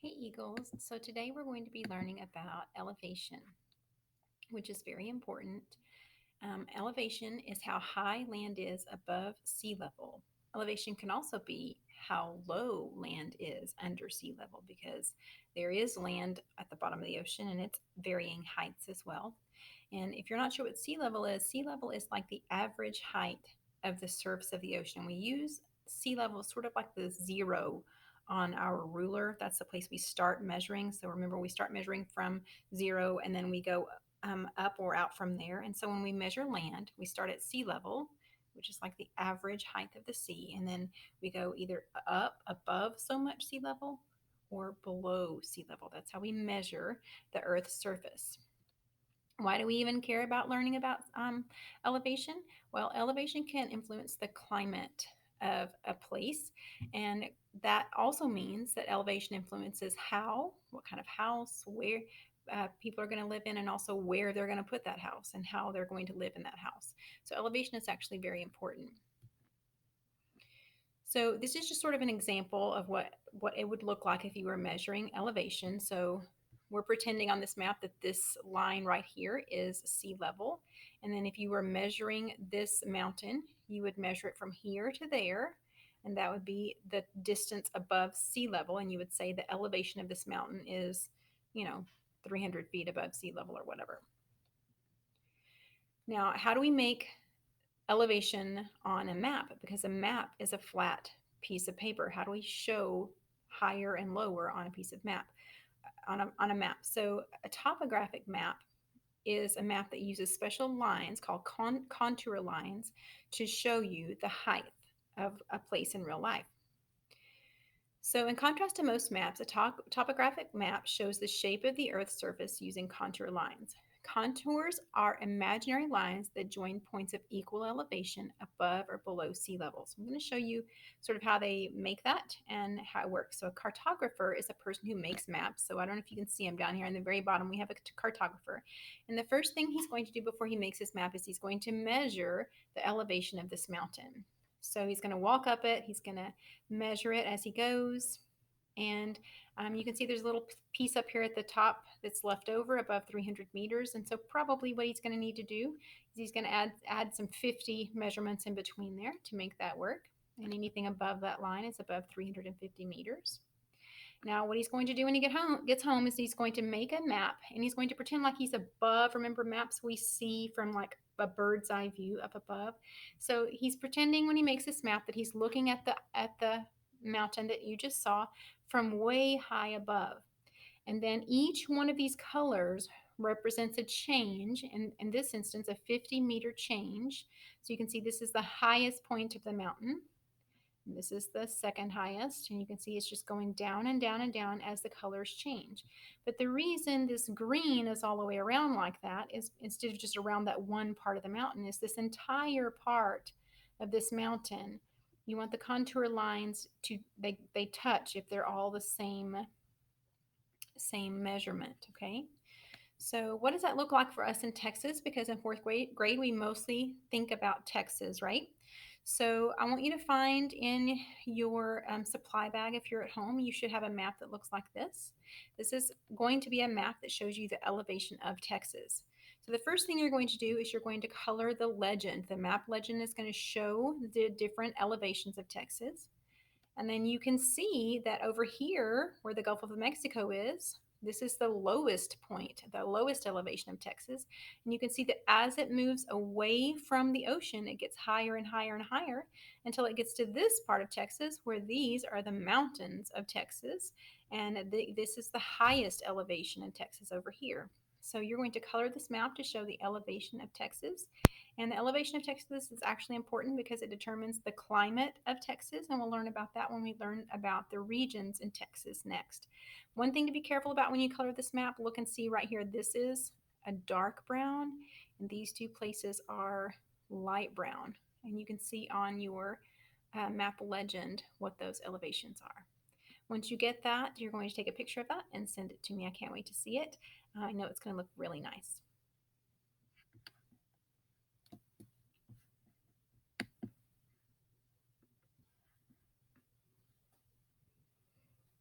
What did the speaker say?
Hey Eagles, so today we're going to be learning about elevation, which is very important. Elevation is how high land is above sea level. Elevation can also be how low land is under sea level because there is land at the bottom of the ocean and it's varying heights as well. And if you're not sure what sea level is like the average height of the surface of the ocean. We use sea level sort of like the zero on our ruler. That's the place we start measuring. So remember, we start measuring from zero and then we go up or out from there. And so when we measure land, we start at sea level, which is like the average height of the sea. And then we go either up above so much sea level or below sea level. That's how we measure the Earth's surface. Why do we even care about learning about elevation? Well, elevation can influence the climate of a place, and that also means that elevation influences what kind of house, where people are going to live in, and also where they're going to put that house and how they're going to live in that house. So, elevation is actually very important. So this is just sort of an example of what it would look like if you were measuring elevation. So we're pretending on this map that this line right here is sea level. And then if you were measuring this mountain, you would measure it from here to there. And that would be the distance above sea level. And you would say the elevation of this mountain is, you know, 300 feet above sea level or whatever. Now, how do we make elevation on a map? Because a map is a flat piece of paper. How do we show higher and lower on a piece of map on a map? So a topographic map is a map that uses special lines called contour lines to show you the height of a place in real life. So, in contrast to most maps, a topographic map shows the shape of the Earth's surface using contour lines. Contours are imaginary lines that join points of equal elevation above or below sea level. So, I'm going to show you sort of how they make that and how it works. So, a cartographer is a person who makes maps. So, I don't know if you can see him down here in the very bottom. We have a cartographer. And the first thing he's going to do before he makes his map is he's going to measure the elevation of this mountain. So, he's going to walk up it, he's going to measure it as he goes. And you can see there's a little piece up here at the top that's left over above 300 meters. And so probably what he's going to need to do is he's going to add some 50 measurements in between there to make that work. And anything above that line is above 350 meters. Now, what he's going to do when he gets home is he's going to make a map and he's going to pretend like he's above. Remember, maps we see from like a bird's eye view up above. So he's pretending when he makes this map that he's looking at the mountain that you just saw from way high above. And then each one of these colors represents a change, in this instance, a 50-meter change. So you can see this is the highest point of the mountain. This is the second highest, and you can see it's just going down and down and down as the colors change. But the reason this green is all the way around like that is instead of just around that one part of the mountain is this entire part of this mountain. You want the contour lines to they touch if they're all the same measurement, okay? So what does that look like for us in Texas? Because in fourth grade we mostly think about Texas, right? So I want you to find in your supply bag, if you're at home, you should have a map that looks like this. This is going to be a map that shows you the elevation of Texas. So the first thing you're going to do is you're going to color the legend. The map legend is going to show the different elevations of Texas. And then you can see that over here, where the Gulf of Mexico is, this is the lowest point, the lowest elevation of Texas. And you can see that as it moves away from the ocean, it gets higher and higher and higher until it gets to this part of Texas, where these are the mountains of Texas. And this is the highest elevation in Texas over here. So you're going to color this map to show the elevation of Texas. And the elevation of Texas is actually important because it determines the climate of Texas. And we'll learn about that when we learn about the regions in Texas next. One thing to be careful about when you color this map, look and see right here. This is a dark brown, and these two places are light brown. And you can see on your map legend what those elevations are. Once you get that, you're going to take a picture of that and send it to me. I can't wait to see it. I know it's going to look really nice.